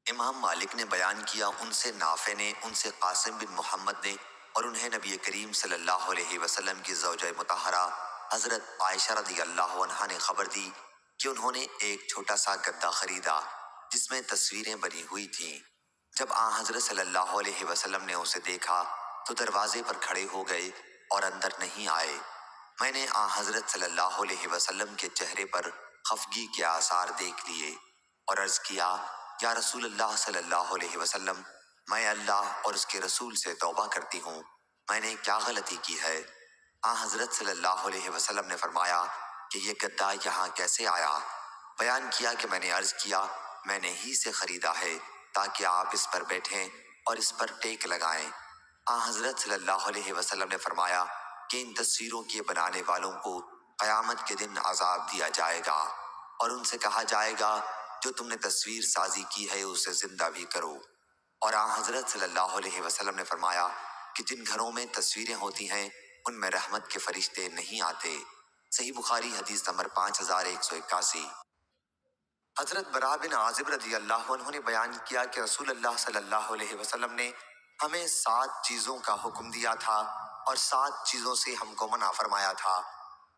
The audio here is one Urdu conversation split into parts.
امام مالک نے بیان کیا، ان سے نافع نے، ان سے قاسم بن محمد نے، اور انہیں نبی کریم صلی اللہ علیہ وسلم کی زوجہ مطہرہ حضرت عائشہ رضی اللہ عنہا نے خبر دی کہ انہوں نے ایک چھوٹا سا گدا خریدا جس میں تصویریں بنی ہوئی تھیں۔ جب آن حضرت صلی اللہ علیہ وسلم نے اسے دیکھا تو دروازے پر کھڑے ہو گئے اور اندر نہیں آئے۔ میں نے آن حضرت صلی اللہ علیہ وسلم کے چہرے پر خفگی کے آثار دیکھ لیے اور عرض کیا، یا رسول اللہ صلی اللہ علیہ وسلم، میں اللہ اور اس کے رسول سے توبہ کرتی ہوں، میں نے کیا غلطی کی ہے؟ آن حضرت صلی اللہ علیہ وسلم نے فرمایا کہ یہ گدا یہاں کیسے آیا؟ بیان کیا کہ میں نے عرض کیا، میں نے ہی سے خریدا ہے تاکہ آپ اس پر بیٹھیں اور اس پر ٹیک لگائیں۔ آن حضرت صلی اللہ علیہ وسلم نے فرمایا کہ ان تصویروں کے بنانے والوں کو قیامت کے دن عذاب دیا جائے گا اور ان سے کہا جائے گا جو تم نے تصویر سازی کی ہے اسے زندہ بھی کرو۔ اور آن حضرت صلی اللہ علیہ وسلم نے فرمایا کہ جن گھروں میں تصویریں ہوتی ہیں ان میں رحمت کے فرشتے نہیں آتے۔ صحیح بخاری حدیث نمبر 5181۔ حضرت براء بن عازب رضی اللہ عنہ نے بیان کیا کہ رسول اللہ صلی اللہ علیہ وسلم نے ہمیں 7 چیزوں کا حکم دیا تھا اور 7 چیزوں سے ہم کو منع فرمایا تھا۔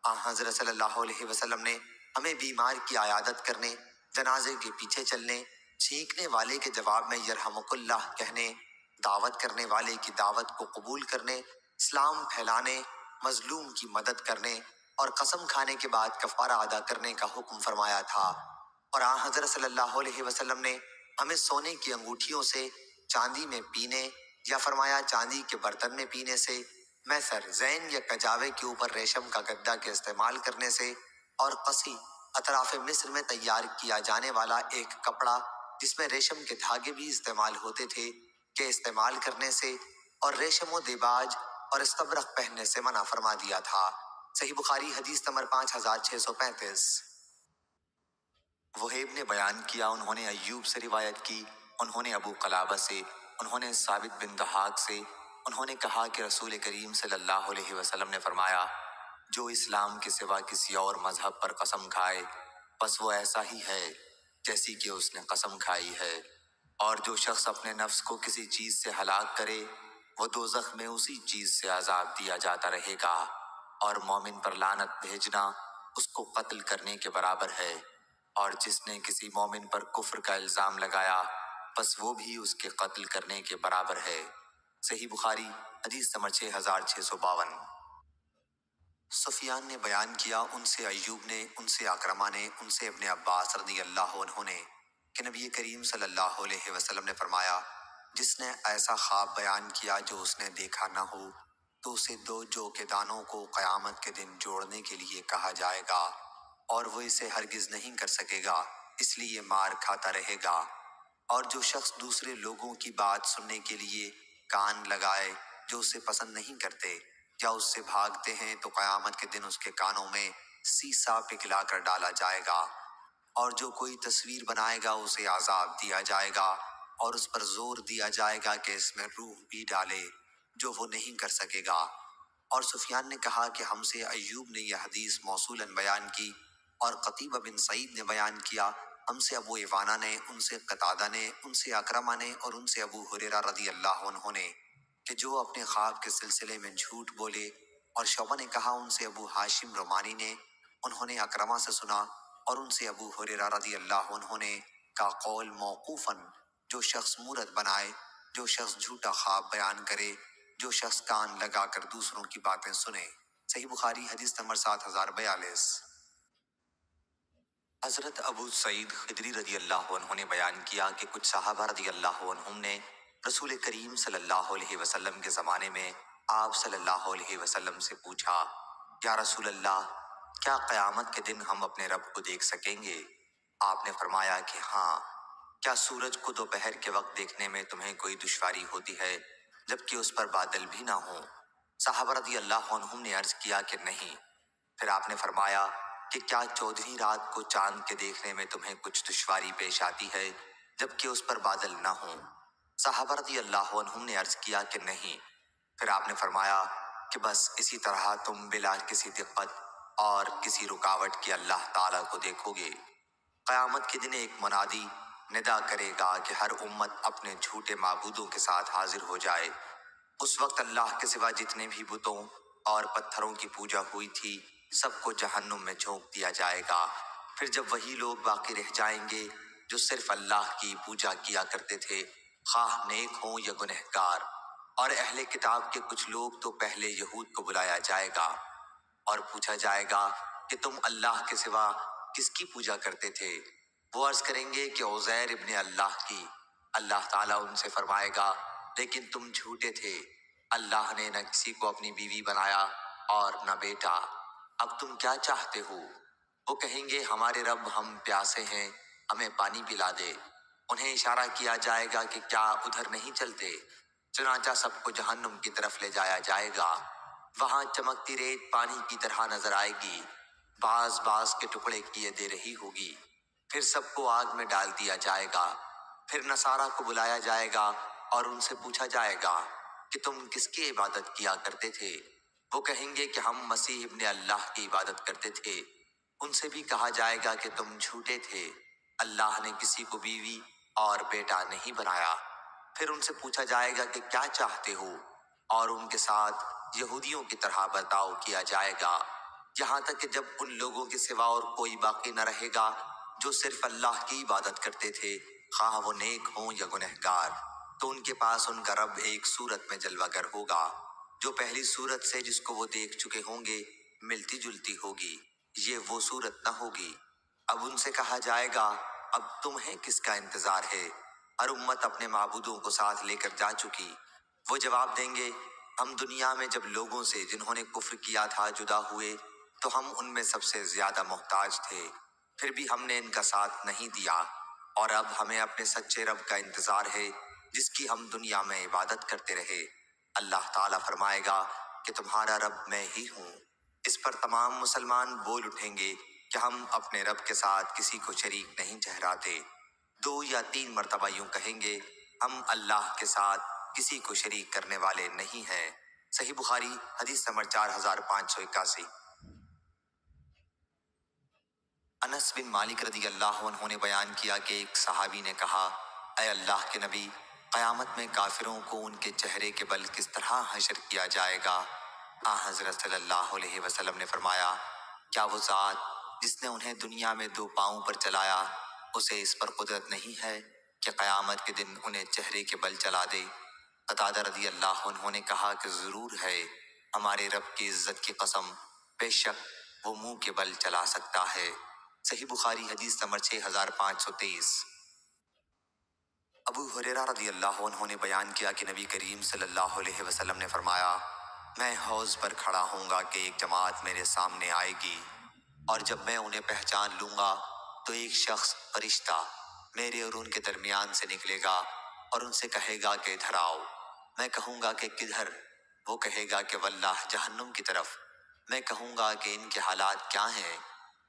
آن حضرت صلی اللہ علیہ وسلم نے ہمیں بیمار کی عیادت کرنے، جنازے کے پیچھے چلنے، چھینکنے والے کے جواب میں یرحمک اللہ کہنے، دعوت کرنے والے کی دعوت کو قبول کرنے، اسلام پھیلانے، مظلوم کی مدد کرنے اور قسم کھانے کے بعد کفارہ ادا کرنے کا حکم فرمایا تھا۔ اور آن حضرت صلی اللہ علیہ وسلم نے ہمیں سونے کی انگوٹھیوں سے چاندی میں پینے یا فرمایا چاندی کے برتن میں پینے سے، میسر، زین یا کجاوے کے اوپر ریشم کا گدا کے استعمال کرنے سے، اور قصی، اطراف مصر میں تیار کیا جانے والا ایک کپڑا جس میں ریشم کے دھاگے بھی استعمال ہوتے تھے کے استعمال کرنے سے، اور ریشم و دیباج اور استبرق پہننے سے منع فرما دیا تھا۔ صحیح بخاری حدیث نمبر 5635۔ وہیب نے بیان کیا، انہوں نے ایوب سے روایت کی، انہوں نے ابو قلابہ سے، انہوں نے ثابت بن ضحاک سے، انہوں نے کہا کہ رسول کریم صلی اللہ علیہ وسلم نے فرمایا، جو اسلام کے سوا کسی اور مذہب پر قسم کھائے بس وہ ایسا ہی ہے جیسی کہ اس نے قسم کھائی ہے، اور جو شخص اپنے نفس کو کسی چیز سے ہلاک کرے وہ دوزخ میں اسی چیز سے عذاب دیا جاتا رہے گا، اور مومن پر لعنت بھیجنا اس کو قتل کرنے کے برابر ہے، اور جس نے کسی مومن پر کفر کا الزام لگایا بس وہ بھی اس کے قتل کرنے کے برابر ہے۔ صحیح بخاری حدیث نمبر 6652۔ سفیان نے بیان کیا، ان سے ایوب نے، ان سے اکرمہ نے، ان سے ابن عباس رضی اللہ عنہ نے کہ نبی کریم صلی اللہ علیہ وسلم نے فرمایا، جس نے ایسا خواب بیان کیا جو اس نے دیکھا نہ ہو تو اسے 2 جو کے دانوں کو قیامت کے دن جوڑنے کے لیے کہا جائے گا اور وہ اسے ہرگز نہیں کر سکے گا، اس لیے مار کھاتا رہے گا۔ اور جو شخص دوسرے لوگوں کی بات سننے کے لیے کان لگائے جو اسے پسند نہیں کرتے یا اس سے بھاگتے ہیں تو قیامت کے دن اس کے کانوں میں سیسا پگھلا کر ڈالا جائے گا، اور جو کوئی تصویر بنائے گا اسے عذاب دیا جائے گا اور اس پر زور دیا جائے گا کہ اس میں روح بھی ڈالے جو وہ نہیں کر سکے گا۔ اور سفیان نے کہا کہ ہم سے ایوب نے یہ حدیث موصولاً بیان کی، اور قتیبہ بن سعید نے بیان کیا، ہم سے ابو عوانہ نے، ان سے قتادہ نے، ان سے اکرمہ نے، اور ان سے ابو ہریرہ رضی اللہ عنہ نے کہ جو اپنے خواب کے سلسلے میں جھوٹ بولے۔ اور شعبہ نے کہا، ان سے ابو ہاشم رومانی نے، انہوں نے اکرمہ سے سنا، اور ان سے ابو ہریرہ رضی اللہ عنہ نے کا قول موقوفاً، جو شخص مورت بنائے، جو شخص جھوٹا خواب بیان کرے، جو شخص کان لگا کر دوسروں کی باتیں سنے۔ صحیح بخاری حدیث نمبر 7042۔ حضرت ابو سعید خدری رضی اللہ عنہ نے بیان کیا کہ کچھ صحابہ رضی اللہ عنہم نے رسول کریم صلی اللہ علیہ وسلم کے زمانے میں آپ صلی اللہ علیہ وسلم سے پوچھا، یا رسول اللہ، کیا قیامت کے دن ہم اپنے رب کو دیکھ سکیں گے؟ آپ نے فرمایا کہ ہاں۔ کیا سورج کو دوپہر کے وقت دیکھنے میں تمہیں کوئی دشواری ہوتی ہے جبکہ اس پر بادل بھی نہ ہوں؟ صحابہ رضی اللہ عنہم نے عرض کیا کہ نہیں۔ پھر آپ نے فرمایا کہ کیا 14ویں رات کو چاند کے دیکھنے میں تمہیں کچھ دشواری پیش آتی ہے جبکہ اس پر بادل نہ ہوں؟ صحابہ رضی اللہ عنہم نے عرض کیا کہ نہیں۔ پھر آپ نے فرمایا کہ بس اسی طرح تم بلا کسی دقت اور کسی رکاوٹ کے اللہ تعالیٰ کو دیکھو گے۔ قیامت کے دن ایک منادی ندا کرے گا کہ ہر امت اپنے جھوٹے معبودوں کے ساتھ حاضر ہو جائے۔ اس وقت اللہ کے سوا جتنے بھی بتوں اور پتھروں کی پوجا ہوئی تھی سب کو جہنم میں جھونک دیا جائے گا۔ پھر جب وہی لوگ باقی رہ جائیں گے جو صرف اللہ کی پوجا کیا کرتے تھے، خواہ نیک ہوں یا گنہگار، اور اہل کتاب کے کچھ لوگ تو پہلے یہود کو بلایا جائے گا اور پوچھا جائے گا کہ تم اللہ کے سوا کس کی پوجا کرتے تھے؟ وہ عرض کریں گے کہ عزیر ابن اللہ کی۔ اللہ تعالیٰ ان سے فرمائے گا لیکن تم جھوٹے تھے، اللہ نے نہ کسی کو اپنی بیوی بنایا اور نہ بیٹا، اب تم کیا چاہتے ہو؟ وہ کہیں گے ہمارے رب ہم پیاسے ہیں، ہمیں پانی پلا دے۔ انہیں اشارہ کیا جائے گا کہ کیا ادھر نہیں چلتے؟ چنانچہ سب کو جہنم کی طرف لے جایا جائے گا۔ وہاں چمکتی ریت پانی کی طرح نظر آئے گی، باز باز کے ٹکڑے کیے دے رہی ہوگی۔ پھر سب کو آگ میں ڈال دیا جائے گا۔ پھر نصارہ کو بلایا جائے گا اور ان سے پوچھا جائے گا کہ تم کس کی عبادت کیا کرتے تھے؟ وہ کہیں گے کہ ہم مسیح ابن اللہ کی عبادت کرتے تھے۔ ان سے بھی کہا جائے گا کہ تم جھوٹے تھے، اللہ نے کسی کو بیوی اور بیٹا نہیں بنایا۔ پھر ان سے پوچھا جائے گا کہ کیا چاہتے ہو، اور ان کے ساتھ یہودیوں کی طرح برتاؤ کیا جائے گا، یہاں تک کہ جب ان لوگوں کے سوا اور کوئی باقی نہ رہے گا جو صرف اللہ کی عبادت کرتے تھے، خواہ وہ نیک ہوں یا گنہگار، تو ان کے پاس ان کا رب ایک صورت میں جلوہ گر ہوگا جو پہلی صورت سے جس کو وہ دیکھ چکے ہوں گے ملتی جلتی ہوگی، یہ وہ صورت نہ ہوگی۔ اب ان سے کہا جائے گا اب تمہیں کس کا انتظار ہے؟ ہر امت اپنے معبودوں کو ساتھ لے کر جا چکی۔ وہ جواب دیں گے ہم دنیا میں جب لوگوں سے جنہوں نے کفر کیا تھا جدا ہوئے تو ہم ان میں سب سے زیادہ محتاج تھے، پھر بھی ہم نے ان کا ساتھ نہیں دیا، اور اب ہمیں اپنے سچے رب کا انتظار ہے جس کی ہم دنیا میں عبادت کرتے رہے۔ اللہ تعالیٰ فرمائے گا کہ تمہارا رب میں ہی ہوں۔ اس پر تمام مسلمان بول اٹھیں گے کہ ہم اپنے رب کے ساتھ کسی کو شریک نہیں ٹھہراتے۔ 2 یا 3 مرتبہ یوں کہیں گے ہم اللہ کے ساتھ کسی کو شریک کرنے والے نہیں ہیں۔ صحیح بخاری حدیث نمبر 4581۔ انس بن مالک رضی اللہ عنہ نے بیان کیا کہ ایک صحابی نے کہا اے اللہ کے نبی، قیامت میں کافروں کو ان کے چہرے کے بل کس طرح حشر کیا جائے گا؟ حضرت صلی اللہ علیہ وسلم نے فرمایا کیا وہ ذات جس نے انہیں دنیا میں 2 پاؤں پر چلایا اسے اس پر قدرت نہیں ہے کہ قیامت کے دن انہیں چہرے کے بل چلا دے؟ قتادہ رضی اللہ عنہ نے کہا کہ ضرور ہے، ہمارے رب کی عزت کی قسم، بے شک وہ منہ کے بل چلا سکتا ہے۔ صحیح بخاری حدیث نمبر 6523۔ ابو ہریرہ رضی اللہ عنہ نے بیان کیا کہ نبی کریم صلی اللہ علیہ وسلم نے فرمایا میں حوض پر کھڑا ہوں گا کہ ایک جماعت میرے سامنے آئے گی، اور جب میں انہیں پہچان لوں گا تو ایک شخص فرشتہ میرے اور ان کے درمیان سے نکلے گا اور ان سے کہے گا کہ ادھر آؤ۔ میں کہوں گا کہ کدھر؟ وہ کہے گا کہ واللہ جہنم کی طرف۔ میں کہوں گا کہ ان کے حالات کیا ہیں؟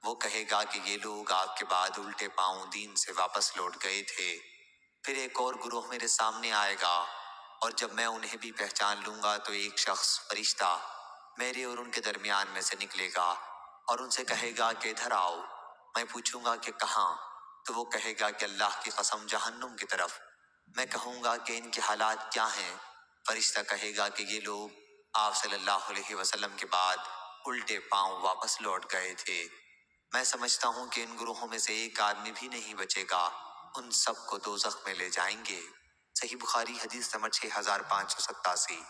وہ کہے گا کہ یہ لوگ آپ کے بعد الٹے پاؤں دین سے واپس لوٹ گئے تھے۔ پھر ایک اور گروہ میرے سامنے آئے گا، اور جب میں انہیں بھی پہچان لوں گا تو ایک شخص فرشتہ میرے اور ان کے درمیان میں سے نکلے گا اور ان سے کہے گا کہ ادھر آؤ۔ میں پوچھوں گا کہ کہاں؟ تو وہ کہے گا کہ اللہ کی قسم جہنم کی طرف۔ میں کہوں گا کہ ان کے حالات کیا ہیں؟ فرشتہ کہے گا کہ یہ لوگ آپ صلی اللہ علیہ وسلم کے بعد الٹے پاؤں واپس لوٹ گئے تھے۔ میں سمجھتا ہوں کہ ان گروہوں میں سے ایک آدمی بھی نہیں بچے گا، ان سب کو دوزخ میں لے جائیں گے۔ صحیح بخاری حدیث نمبر 6587۔